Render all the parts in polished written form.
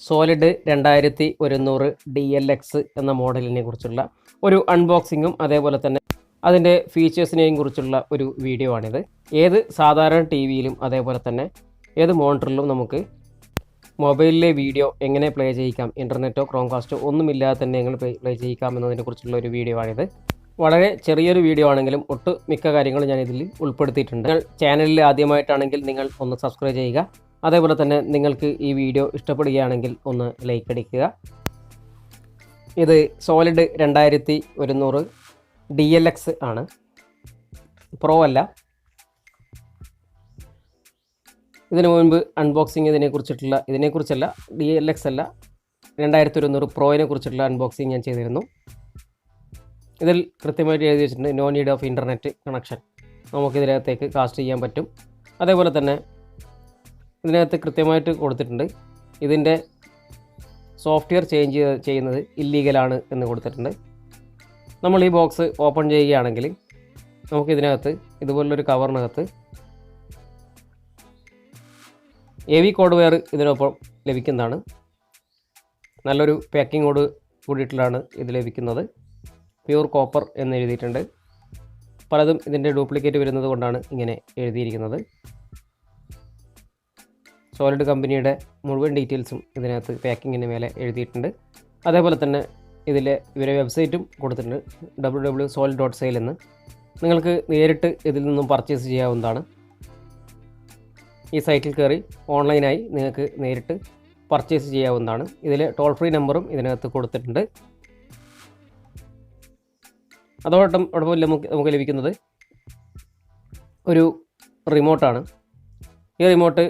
Solid 2100 DLX എന്ന മോഡലിനെ കുറിച്ചുള്ള ഒരു അൺബോക്സിങ്ങും അതേപോലെ തന്നെ അതിൻ്റെ ഫീച്ചേഴ്സിനെയും കുറിച്ചുള്ള ഒരു വീഡിയോ ആണിത്. ഏത് സാധാരണ ടി വിയിലും അതേപോലെ തന്നെ ഏത് മോണിറ്ററിലും നമുക്ക് മൊബൈലിലെ വീഡിയോ എങ്ങനെ പ്ലേ ചെയ്യിക്കാം, ഇൻ്റർനെറ്റോ ക്രോംകാസ്റ്റോ ഒന്നുമില്ലാതെ തന്നെ എങ്ങനെ പ്ലേ ചെയ്യിക്കാം എന്നതിനെക്കുറിച്ചുള്ള ഒരു വീഡിയോ ആണിത്. വളരെ ചെറിയൊരു വീഡിയോ ആണെങ്കിലും ഒട്ടുമിക്ക കാര്യങ്ങളും ഞാൻ ഇതിൽ ഉൾപ്പെടുത്തിയിട്ടുണ്ട്. നിങ്ങൾ ചാനലിൽ ആദ്യമായിട്ടാണെങ്കിൽ നിങ്ങൾ ഒന്ന് സബ്സ്ക്രൈബ് ചെയ്യുക. അതേപോലെ തന്നെ നിങ്ങൾക്ക് ഈ വീഡിയോ ഇഷ്ടപ്പെടുകയാണെങ്കിൽ ഒന്ന് ലൈക്ക് അടിക്കുക. ഇത് സോളിഡ് 2100 DLX ആണ്, പ്രോ അല്ല. ഇതിനു മുൻപ് അൺബോക്സിങ് ഇതിനെക്കുറിച്ചല്ല, DLX അല്ല, 2100 പ്രോയിനെ കുറിച്ചുള്ള അൺബോക്സിങ് ഞാൻ ചെയ്തിരുന്നു. ഇതിൽ കൃത്യമായിട്ട് എഴുതി വെച്ചിട്ടുണ്ട് no need of internet connection. നമുക്കിതിനകത്തേക്ക് കാസ്റ്റ് ചെയ്യാൻ പറ്റും. അതേപോലെ തന്നെ ഇതിനകത്ത് കൃത്യമായിട്ട് കൊടുത്തിട്ടുണ്ട് ഇതിൻ്റെ സോഫ്റ്റ്വെയർ ചേഞ്ച് ചെയ്യുന്നത് ഇല്ലീഗലാണ് എന്ന് കൊടുത്തിട്ടുണ്ട്. നമ്മൾ ഈ ബോക്സ് ഓപ്പൺ ചെയ്യുകയാണെങ്കിൽ നമുക്കിതിനകത്ത് ഇതുപോലുള്ളൊരു കവറിനകത്ത് AV കോഡ് വെയർ ഇതിനൊപ്പം ലഭിക്കുന്നതാണ്. നല്ലൊരു പാക്കിങ്ങോട് കൂടിയിട്ടുള്ളതാണ് ഇത് ലഭിക്കുന്നത്. പ്യൂർ കോപ്പർ എന്ന് എഴുതിയിട്ടുണ്ട്. പലതും ഇതിൻ്റെ ഡ്യൂപ്ലിക്കേറ്റ് വരുന്നത് കൊണ്ടാണ് ഇങ്ങനെ എഴുതിയിരിക്കുന്നത്. സോളിഡ് കമ്പനിയുടെ മുഴുവൻ ഡീറ്റെയിൽസും ഇതിനകത്ത് പാക്കിങ്ങിന് മേലെ എഴുതിയിട്ടുണ്ട്. അതേപോലെ തന്നെ ഇവരെ വെബ്സൈറ്റും കൊടുത്തിട്ടുണ്ട്, www.solid.sale എന്ന്. നിങ്ങൾക്ക് നേരിട്ട് ഇതിൽ നിന്നും പർച്ചേസ് ചെയ്യാവുന്നതാണ്. ഈ സൈറ്റിൽ കയറി ഓൺലൈനായി നിങ്ങൾക്ക് നേരിട്ട് പർച്ചേസ് ചെയ്യാവുന്നതാണ്. ഇതിലെ ടോൾ ഫ്രീ നമ്പറും ഇതിനകത്ത് കൊടുത്തിട്ടുണ്ട്. അതോടൊപ്പം നമുക്ക് ലഭിക്കുന്നത് ഒരു റിമോട്ടാണ്. ഈ റിമോട്ട്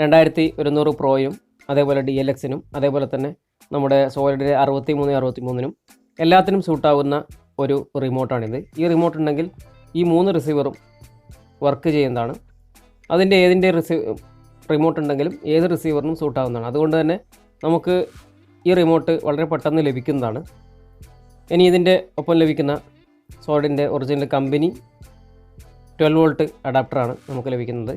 2100 പ്രോയും അതേപോലെ DLX-നും അതേപോലെ തന്നെ നമ്മുടെ സോളിഡിലെ 6363-നും എല്ലാത്തിനും സൂട്ടാവുന്ന ഒരു റിമോട്ടാണിത്. ഈ റിമോട്ട് ഉണ്ടെങ്കിൽ ഈ 3 റിസീവറും വർക്ക് ചെയ്യുന്നതാണ്. ഏതിൻ്റെ റിമോട്ട് ഉണ്ടെങ്കിലും ഏത് റിസീവറിനും സൂട്ടാവുന്നതാണ്. അതുകൊണ്ട് തന്നെ നമുക്ക് ഈ റിമോട്ട് വളരെ പെട്ടെന്ന് ലഭിക്കുന്നതാണ്. ഇനി ഇതിൻ്റെ ഒപ്പം ലഭിക്കുന്ന സോളിഡിൻ്റെ ഒറിജിനൽ കമ്പനി 12 വോൾട്ട് അഡാപ്റ്ററാണ് നമുക്ക് ലഭിക്കുന്നത്.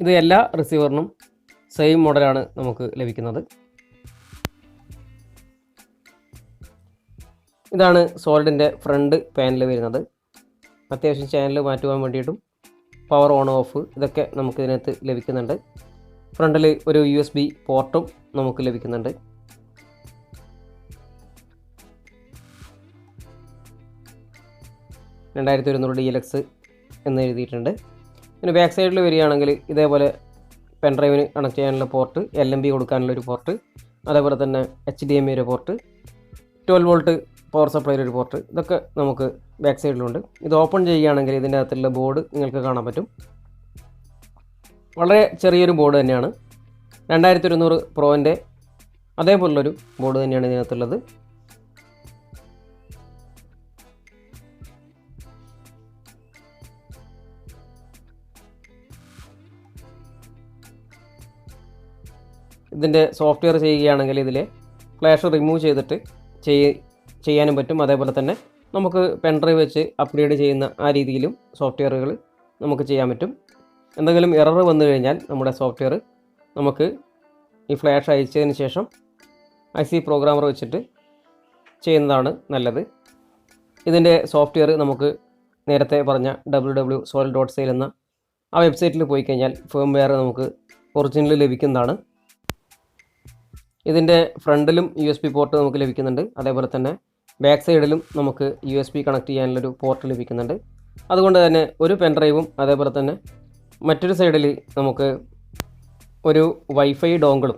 ഇത് എല്ലാ റിസീവറിനും സെയിം മോഡലാണ് നമുക്ക് ലഭിക്കുന്നത്. ഇതാണ് സോളിഡിൻ്റെ ഫ്രണ്ട് പാനൽ വരുന്നത്. അത്യാവശ്യം ചാനൽ മാറ്റുവാൻ വേണ്ടിയിട്ടും പവർ ഓൺ ഓഫ് ഇതൊക്കെ നമുക്ക് ഇതിനകത്ത് ലഭിക്കുന്നുണ്ട്. ഫ്രണ്ടിൽ ഒരു USB പോർട്ടും നമുക്ക് ലഭിക്കുന്നുണ്ട്. DLX എന്ന് എഴുതിയിട്ടുണ്ട്. പിന്നെ ബാക്ക് സൈഡിൽ വരികയാണെങ്കിൽ ഇതേപോലെ പെൻഡ്രൈവിന് കണക്ട് ചെയ്യാനുള്ള പോർട്ട്, LMB കൊടുക്കാനുള്ളൊരു പോർട്ട്, അതേപോലെ തന്നെ HDMI ഒരു പോർട്ട്, 12 വോൾട്ട് പവർ സപ്ലൈയുടെ ഒരു പോർട്ട്, ഇതൊക്കെ നമുക്ക് ബാക്ക് സൈഡിലുണ്ട്. ഇത് ഓപ്പൺ ചെയ്യുകയാണെങ്കിൽ ഇതിൻ്റെ അകത്തുള്ള ബോർഡ് നിങ്ങൾക്ക് കാണാൻ പറ്റും. വളരെ ചെറിയൊരു ബോർഡ് തന്നെയാണ്. 2100 പ്രോൻ്റെ അതേപോലുള്ളൊരു ബോർഡ് തന്നെയാണ് ഇതിനകത്തുള്ളത്. ഇതിൻ്റെ സോഫ്റ്റ്വെയർ ചെയ്യുകയാണെങ്കിൽ ഇതിലെ ഫ്ലാഷ് റിമൂവ് ചെയ്തിട്ട് ചെയ്യാനും പറ്റും. അതേപോലെ തന്നെ നമുക്ക് പെൻഡ്രൈവ് വെച്ച് അപ്ഗ്രേഡ് ചെയ്യുന്ന ആ രീതിയിലും സോഫ്റ്റ്വെയറുകൾ നമുക്ക് ചെയ്യാൻ പറ്റും. എന്തെങ്കിലും എറർ വന്നു കഴിഞ്ഞാൽ നമ്മുടെ സോഫ്റ്റ്വെയർ നമുക്ക് ഈ ഫ്ലാഷ് അയച്ചതിന് ശേഷം IC പ്രോഗ്രാമർ വെച്ചിട്ട് ചെയ്യുന്നതാണ് നല്ലത്. ഇതിൻ്റെ സോഫ്റ്റ്വെയർ നമുക്ക് നേരത്തെ പറഞ്ഞ www.solid.sale എന്ന ആ വെബ്സൈറ്റിൽ പോയി കഴിഞ്ഞാൽ ഫേംവെയർ നമുക്ക് ഒറിജിനൽ ലഭിക്കുന്നതാണ്. ഇതിൻ്റെ ഫ്രണ്ടിലും USB പോർട്ട് നമുക്ക് ലഭിക്കുന്നുണ്ട്. അതേപോലെ തന്നെ ബാക്ക് സൈഡിലും നമുക്ക് USB കണക്ട് ചെയ്യാനുള്ളൊരു പോർട്ട് ലഭിക്കുന്നുണ്ട്. അതുകൊണ്ട് തന്നെ ഒരു പെൻഡ്രൈവും അതേപോലെ തന്നെ മറ്റൊരു സൈഡിൽ നമുക്ക് ഒരു വൈഫൈ ഡോങ്കിളും,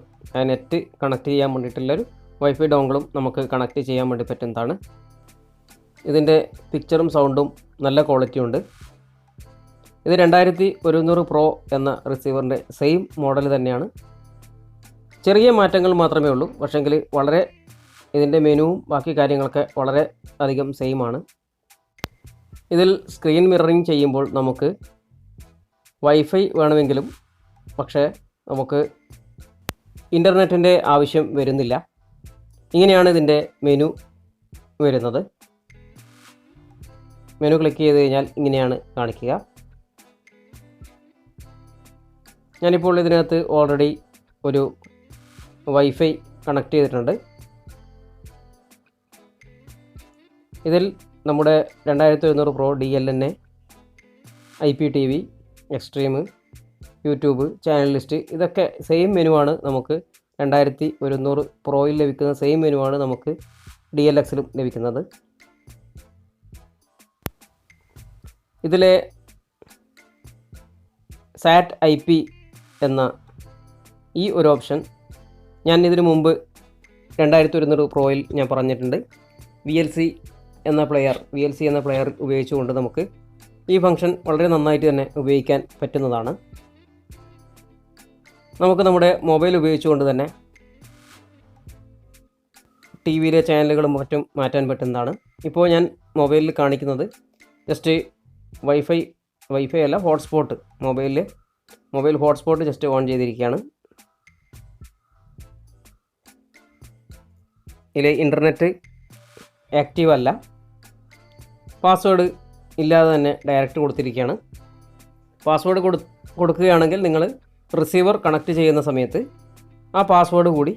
നെറ്റ് കണക്ട് ചെയ്യാൻ വേണ്ടിയിട്ടുള്ളൊരു വൈഫൈ ഡോങ്കിളും നമുക്ക് കണക്ട് ചെയ്യാൻ വേണ്ടി പറ്റുന്നതാണ്. ഇതിൻ്റെ പിക്ചറും സൗണ്ടും നല്ല ക്വാളിറ്റി ഉണ്ട്. ഇത് 2100 പ്രോ എന്ന റിസീവറിൻ്റെ സെയിം മോഡൽ തന്നെയാണ്. ചെറിയ മാറ്റങ്ങൾ മാത്രമേ ഉള്ളൂ. പക്ഷേങ്കിൽ വളരെ ഇതിൻ്റെ മെനുവും ബാക്കി കാര്യങ്ങളൊക്കെ വളരെ അധികം സെയിം ആണ്. ഇതിൽ സ്ക്രീൻ മിററിങ് ചെയ്യുമ്പോൾ നമുക്ക് വൈഫൈ വേണമെങ്കിലും പക്ഷേ നമുക്ക് ഇൻ്റർനെറ്റിൻ്റെ ആവശ്യം വരുന്നില്ല. ഇങ്ങനെയാണ് ഇതിൻ്റെ മെനു വരുന്നത്. മെനു ക്ലിക്ക് ചെയ്ത് കഴിഞ്ഞാൽ ഇങ്ങനെയാണ് കാണിക്കുക. ഞാനിപ്പോൾ ഇതിനകത്ത് ഓൾറെഡി ഒരു വൈഫൈ കണക്ട് ചെയ്തിട്ടുണ്ട്. ഇതിൽ നമ്മുടെ 2100 pro DLNA, IPTV, extreme, YouTube, channel list ഇതൊക്കെ സെയിം മെനുവാണ് നമുക്ക് 2100 പ്രോയിൽ ലഭിക്കുന്ന സെയിം മെനുവാണ് നമുക്ക് DLXലും ലഭിക്കുന്നത്. ഇതിലെ സാറ്റ് IP എന്ന ഈ ഒരു ഓപ്ഷൻ ഞാൻ ഇതിനു മുമ്പ് 2100 പ്രോയിൽ ഞാൻ പറഞ്ഞിട്ടുണ്ട്. VLC എന്ന പ്ലെയർ ഉപയോഗിച്ചുകൊണ്ട് നമുക്ക് ഈ ഫംഗ്ഷൻ വളരെ നന്നായിട്ട് തന്നെ ഉപയോഗിക്കാൻ പറ്റുന്നതാണ്. നമുക്ക് നമ്മുടെ മൊബൈൽ ഉപയോഗിച്ചുകൊണ്ട് തന്നെ TVയിലെ ചാനലുകളും മറ്റും മാറ്റാൻ പറ്റുന്നതാണ്. ഇപ്പോൾ ഞാൻ മൊബൈലിൽ കാണിക്കുന്നത് ജസ്റ്റ് വൈഫൈ അല്ല, hotspot, mobile hotspot just on ചെയ്തിരിക്കുകയാണ്. ഇതിൽ ഇൻ്റർനെറ്റ് ആക്റ്റീവ് അല്ല, പാസ്വേഡ് ഇല്ലാതെ തന്നെ ഡയറക്റ്റ് കൊടുത്തിരിക്കുകയാണ്. പാസ്വേഡ് കൊടുക്കുകയാണെങ്കിൽ നിങ്ങൾ റിസീവർ കണക്ട് ചെയ്യുന്ന സമയത്ത് ആ പാസ്വേഡ് കൂടി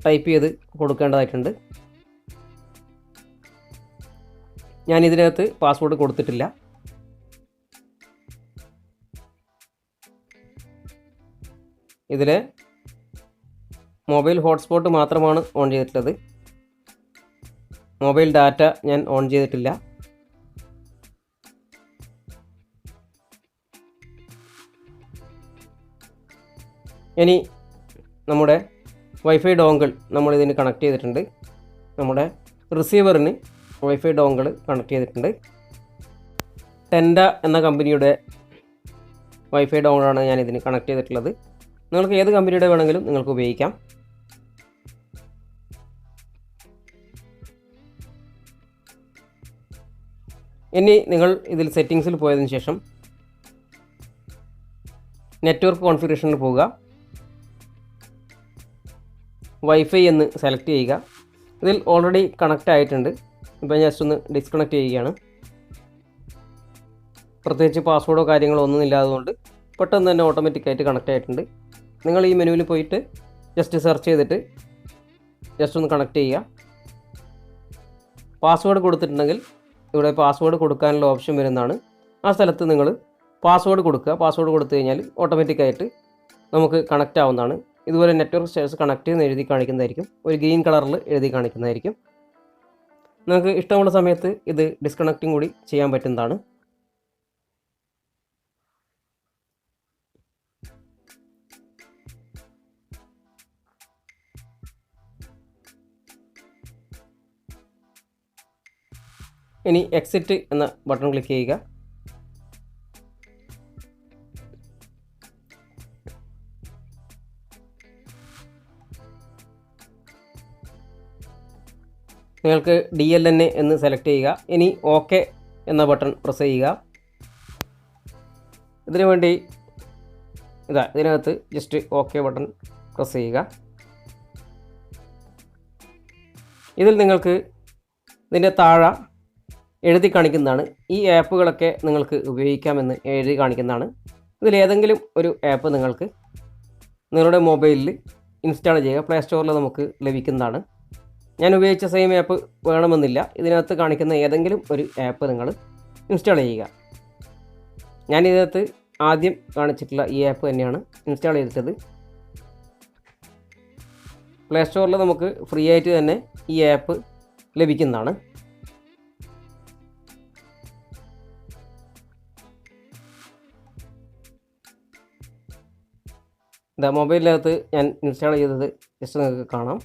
ടൈപ്പ് ചെയ്ത് കൊടുക്കേണ്ടതായിട്ടുണ്ട്. ഞാൻ ഇതിനകത്ത് പാസ്വേഡ് കൊടുത്തിട്ടില്ല. ഇതിൽ മൊബൈൽ ഹോട്ട്സ്പോട്ട് മാത്രമാണ് ഓൺ ചെയ്തിട്ടുള്ളത്. മൊബൈൽ ഡാറ്റ ഞാൻ ഓൺ ചെയ്തിട്ടില്ല. ഇനി നമ്മുടെ വൈഫൈ ഡോങ്കിൾ നമ്മളിതിന് കണക്ട് ചെയ്തിട്ടുണ്ട്. നമ്മുടെ റിസീവറിന് വൈഫൈ ഡോങ്കിൾ കണക്ട് ചെയ്തിട്ടുണ്ട്. ടെൻഡ എന്ന കമ്പനിയുടെ വൈഫൈ ഡോങ്കിളാണ് ഞാൻ ഇതിന് കണക്ട് ചെയ്തിട്ടുള്ളത്. നിങ്ങൾക്ക് ഏത് കമ്പനിയുടെ വേണമെങ്കിലും നിങ്ങൾക്ക് ഉപയോഗിക്കാം. ഇനി നിങ്ങൾ ഇതിൽ സെറ്റിങ്സിൽ പോയതിനു ശേഷം നെറ്റ്വർക്ക് കോൺഫിഗറേഷനിൽ പോവുക. വൈഫൈ എന്ന് സെലക്ട് ചെയ്യുക. ഇതിൽ ഓൾറെഡി കണക്റ്റ് ആയിട്ടുണ്ട്. ഇപ്പോൾ ജസ്റ്റ് ഒന്ന് ഡിസ്കണക്ട് ചെയ്യുകയാണ്. പ്രത്യേകിച്ച് പാസ്വേഡോ കാര്യങ്ങളോ ഒന്നും ഇല്ലാത്തതുകൊണ്ട് പെട്ടെന്ന് തന്നെ ഓട്ടോമാറ്റിക്കായിട്ട് കണക്റ്റ് ആയിട്ടുണ്ട്. നിങ്ങൾ ഈ മെനുവിൽ പോയിട്ട് ജസ്റ്റ് സെർച്ച് ചെയ്തിട്ട് ജസ്റ്റ് ഒന്ന് കണക്ട് ചെയ്യുക. പാസ്വേഡ് കൊടുത്തിട്ടുണ്ടെങ്കിൽ ഇവിടെ പാസ്വേഡ് കൊടുക്കാനുള്ള ഓപ്ഷൻ വരുന്നതാണ്. ആ സ്ഥലത്ത് നിങ്ങൾ പാസ്വേഡ് കൊടുക്കുക. പാസ്വേഡ് കൊടുത്തു കഴിഞ്ഞാൽ ഓട്ടോമാറ്റിക്കായിട്ട് നമുക്ക് കണക്റ്റ് ആവുന്നതാണ്. ഇതുപോലെ നെറ്റ്വർക്ക് സ്റ്റേഴ്സ് കണക്റ്റ് എന്ന് എഴുതി കാണിക്കുന്നതായിരിക്കും. ഒരു ഗ്രീൻ കളറിൽ എഴുതി കാണിക്കുന്നതായിരിക്കും. നിങ്ങൾക്ക് ഇഷ്ടമുള്ള സമയത്ത് ഇത് ഡിസ്കണക്റ്റിംഗ് കൂടി ചെയ്യാൻ പറ്റുന്നതാണ്. ഇനി എക്സിറ്റ് എന്ന ബട്ടൺ ക്ലിക്ക് ചെയ്യുക. നിങ്ങൾക്ക് DLNA എന്ന് സെലക്ട് ചെയ്യുക. ഇനി ഓക്കെ എന്ന ബട്ടൺ പ്രസ് ചെയ്യുക. ഇതിനു വേണ്ടി ഇതിനകത്ത് ജസ്റ്റ് ഓക്കെ ബട്ടൺ പ്രസ് ചെയ്യുക. ഇതിൽ നിങ്ങൾക്ക് ഇതിൻ്റെ താഴെ എഴുതി കാണിക്കുന്നതാണ്. ഈ ആപ്പുകളൊക്കെ നിങ്ങൾക്ക് ഉപയോഗിക്കാമെന്ന് എഴുതി കാണിക്കുന്നതാണ്. ഇതിലേതെങ്കിലും ഒരു ആപ്പ് നിങ്ങൾക്ക് നിങ്ങളുടെ മൊബൈലിൽ ഇൻസ്റ്റാൾ ചെയ്യുക. പ്ലേ സ്റ്റോറിൽ നമുക്ക് ലഭിക്കുന്നതാണ്. ഞാൻ ഉപയോഗിച്ച സെയിം ആപ്പ് വേണമെന്നില്ല. ഇതിനകത്ത് കാണിക്കുന്ന ഏതെങ്കിലും ഒരു ആപ്പ് നിങ്ങൾ ഇൻസ്റ്റാൾ ചെയ്യുക. ഞാൻ ഇതിനകത്ത് ആദ്യം കാണിച്ചിട്ടുള്ള ഈ ആപ്പ് തന്നെയാണ് ഇൻസ്റ്റാൾ ചെയ്തിട്ടത്. പ്ലേ സ്റ്റോറിൽ നമുക്ക് ഫ്രീ ആയിട്ട് തന്നെ ഈ ആപ്പ് ലഭിക്കുന്നതാണ്. മൊബൈലിനകത്ത് ഞാൻ ഇൻസ്റ്റാൾ ചെയ്തത് ജസ്റ്റ് നിങ്ങൾക്ക് കാണാം.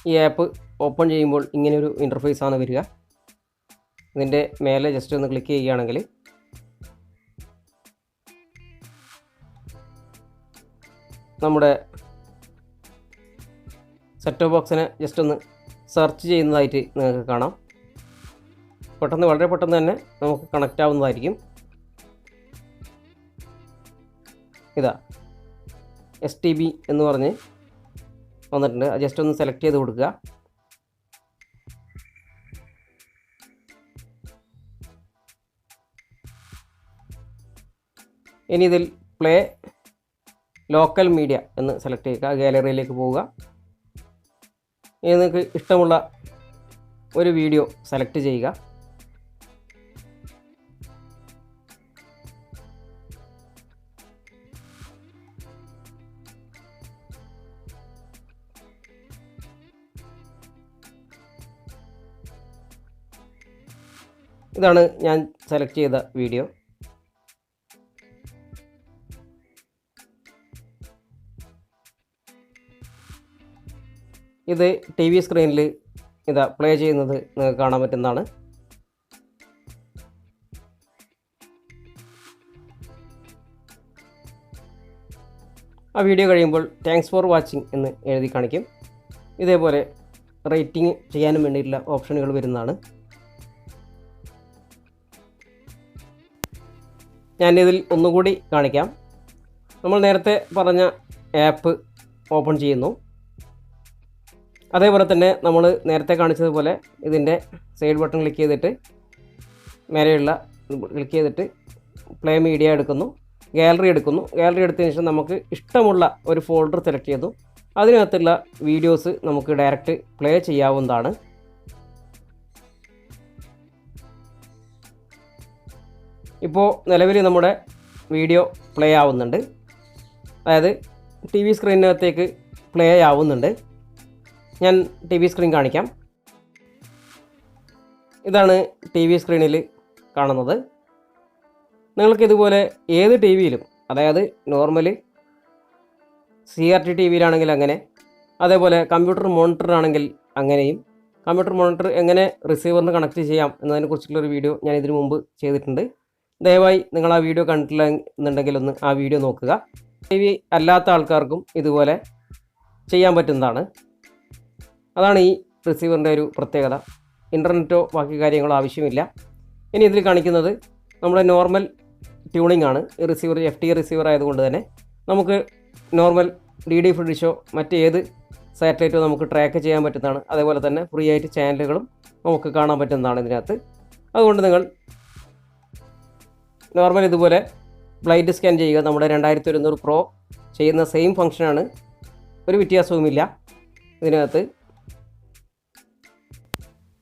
ഈ ആപ്പ് ഓപ്പൺ ചെയ്യുമ്പോൾ ഇങ്ങനെയൊരു ഇൻ്റർഫേസ് ആണ് വരിക. ഇതിൻ്റെ മേലെ ജസ്റ്റ് ഒന്ന് ക്ലിക്ക് ചെയ്യുകയാണെങ്കിൽ നമ്മുടെ സെറ്റ് ബോക്സിനെ ജസ്റ്റ് ഒന്ന് സെർച്ച് ചെയ്യുന്നതായിട്ട് നിങ്ങൾക്ക് കാണാം. വളരെ പെട്ടെന്ന് തന്നെ നമുക്ക് കണക്റ്റ് ആവുന്നതായിരിക്കും. STB എന്ന് പറഞ്ഞ് വന്നിട്ടുണ്ട്. അത് ജസ്റ്റ് ഒന്ന് സെലക്ട് ചെയ്ത് കൊടുക്കുക. ഇനി ഇതിൽ പ്ലേ ലോക്കൽ മീഡിയ എന്ന് സെലക്ട് ചെയ്യുക. ഗാലറിയിലേക്ക് പോവുക. ഇനി നിങ്ങൾക്ക് ഇഷ്ടമുള്ള ഒരു വീഡിയോ സെലക്ട് ചെയ്യുക. ഇതാണ് ഞാൻ സെലക്ട് ചെയ്ത വീഡിയോ. ഇത് ടി വി സ്ക്രീനിൽ ഇതാ പ്ലേ ചെയ്യുന്നത് നിങ്ങൾക്ക് കാണാൻ പറ്റുന്നതാണ്. ആ വീഡിയോ കഴിയുമ്പോൾ താങ്ക്സ് ഫോർ വാച്ചിങ് എന്ന് എഴുതി കാണിക്കും. ഇതേപോലെ റേറ്റിംഗ് ചെയ്യാനും വേണ്ടിയിട്ടുള്ള ഓപ്ഷനുകൾ വരുന്നതാണ്. ഞാനിതിൽ ഒന്നുകൂടി കാണിക്കാം. നമ്മൾ നേരത്തെ പറഞ്ഞ ആപ്പ് ഓപ്പൺ ചെയ്യുന്നു. അതേപോലെ തന്നെ നമ്മൾ നേരത്തെ കാണിച്ചതുപോലെ ഇതിൻ്റെ സൈഡ് ബട്ടൺ ക്ലിക്ക് ചെയ്തിട്ട് മേലെയുള്ള ക്ലിക്ക് ചെയ്തിട്ട് പ്ലേ മീഡിയ എടുക്കുന്നു, ഗാലറി എടുക്കുന്നു. ഗാലറി എടുത്തതിന് ശേഷം നമുക്ക് ഇഷ്ടമുള്ള ഒരു ഫോൾഡർ സെലക്ട് ചെയ്തു. അതിനകത്തുള്ള വീഡിയോസ് നമുക്ക് ഡയറക്റ്റ് പ്ലേ ചെയ്യാവുന്നതാണ്. ഇപ്പോൾ നിലവിൽ നമ്മുടെ വീഡിയോ പ്ലേ ആവുന്നുണ്ട്. അതായത് ടി വി സ്ക്രീനിനകത്തേക്ക് പ്ലേ ആവുന്നുണ്ട്. ഞാൻ ടി വി സ്ക്രീൻ കാണിക്കാം. ഇതാണ് ടി വി സ്ക്രീനിൽ കാണുന്നത്. നിങ്ങൾക്കിതുപോലെ ഏത് ടി വിയിലും, അതായത് നോർമൽ CRT-TV അങ്ങനെ, അതേപോലെ കമ്പ്യൂട്ടർ മോണിറ്ററാണെങ്കിൽ അങ്ങനെയും, കമ്പ്യൂട്ടർ മോണിറ്റർ എങ്ങനെ റിസീവറിന് കണക്ട് ചെയ്യാം എന്നതിനെക്കുറിച്ചുള്ളൊരു വീഡിയോ ഞാൻ ഇതിനു മുമ്പ് ചെയ്തിട്ടുണ്ട്. ദയവായി നിങ്ങൾ ആ വീഡിയോ കണ്ടിട്ടില്ല എന്നുണ്ടെങ്കിൽ ഒന്ന് ആ വീഡിയോ നോക്കുക. TV അല്ലാത്ത ആൾക്കാർക്കും ഇതുപോലെ ചെയ്യാൻ പറ്റുന്നതാണ്. അതാണ് ഈ റിസീവറിൻ്റെ ഒരു പ്രത്യേകത. ഇൻ്റർനെറ്റോ ബാക്കി കാര്യങ്ങളോ ആവശ്യമില്ല. ഇനി ഇതിൽ കാണിക്കുന്നത് നമ്മുടെ നോർമൽ ട്യൂണിംഗ് ആണ്. ഈ റിസീവർ FT റിസീവർ ആയതുകൊണ്ട് തന്നെ നമുക്ക് നോർമൽ DD ഫ്രീഡിഷോ മറ്റേത് സാറ്റലൈറ്റോ നമുക്ക് ട്രാക്ക് ചെയ്യാൻ പറ്റുന്നതാണ്. അതേപോലെ തന്നെ ഫ്രീ ആയിട്ട് ചാനലുകളും നമുക്ക് കാണാൻ പറ്റുന്നതാണ് ഇതിനകത്ത്. അതുകൊണ്ട് നിങ്ങൾ നോർമൽ ഇതുപോലെ ബ്ലൈൻഡ് സ്കാൻ ചെയ്യുക. നമ്മുടെ 2100 Pro ചെയ്യുന്ന സെയിം ഫംഗ്ഷനാണ്, ഒരു വ്യത്യാസവുമില്ല. ഇതിനകത്ത്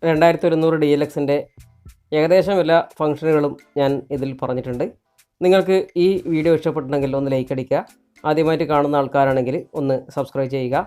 2100 DLXൻ്റെ ഏകദേശം എല്ലാ ഫംഗ്ഷനുകളും ഞാൻ ഇതിൽ പറഞ്ഞിട്ടുണ്ട്. നിങ്ങൾക്ക് ഈ വീഡിയോ ഇഷ്ടപ്പെട്ടിട്ടുണ്ടെങ്കിൽ ഒന്ന് ലൈക്ക് അടിക്കുക. ആദ്യമായിട്ട് കാണുന്ന ആൾക്കാരാണെങ്കിൽ ഒന്ന് സബ്സ്ക്രൈബ് ചെയ്യുക.